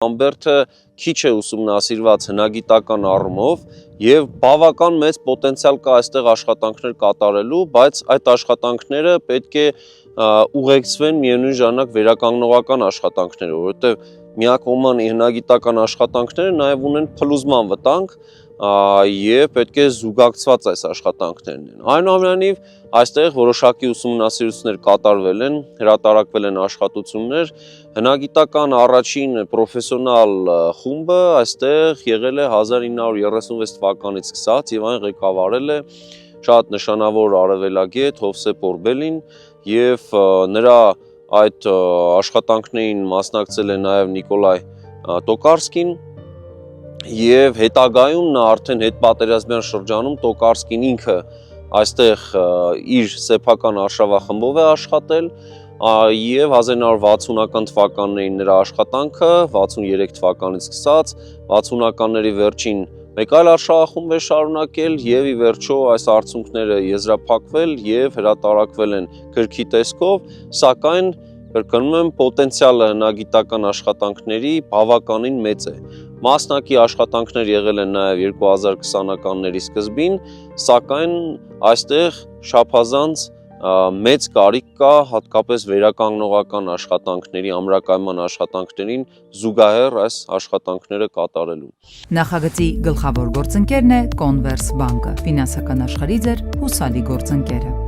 Ամբերդը քիչ է ուսումնասիրված հնագիտական առումով եւ բավական մեծ պոտենցիալ կա այստեղ աշխատանքներ կատարելու, բայց այդ աշխատանքները պետք է ուղեկցվեն միևնույն ժամանակ վերականգնողական աշխատանքներով, որովհետեւ միակողման հնագիտական աշխատանքները նաեւ ունեն փլուզման վտանգ եւ պետք է զուգակցված այս աշխատանքներն են։ Այնուամենայնիվ այստեղ որոշակի ուսումնասիրություններ կատարվել են, հրատարակվել են աշխատություններ, հնագիտական առաջին պրոֆեսիոնալ խումբը այստեղ եղել է 1936 թվականից սկսած եւ այն ղեկավարել է շատ նշանավոր արևելագետ Հովսեփ Օրբելին եւ նրա այդ աշխատանքներին մասնակցել է նաեւ Նիկոլայ Տոկարսկին եւ հետագայում նա արդեն հետպատերազմյան շրջանում Տոկարսկին ինքը այստեղ իր սեփական արշավախմբով է աշխատել եւ 1960-ական թվականներին նրա աշխատանքը 63 թվականից սկսած 60-ականների վերջին մեկ այլ արշավախումբ է շարունակել եւ ի վերջո այս արդյունքները եզրափակվել եւ հրատարակվել են գրքի տեսքով, սակայն կրկնում եմ պոտենցիալը հնագիտական աշխատանքների բավականին մեծ է։ Մասնակի աշխատանքներ եղել են նաեւ 2020-ականների սկզբին, սակայն այստեղ չափազանց մեծ կարիք կա հատկապես վերականգնողական աշխատանքների, ամրակայման աշխատանքներին զուգահեռ այս աշխատանքները կատարելու։ Նախագծի գլխավոր գործընկերն է Converse բանկը, ֆինանսական աշխարհի ձեր հուսալի գործընկերը։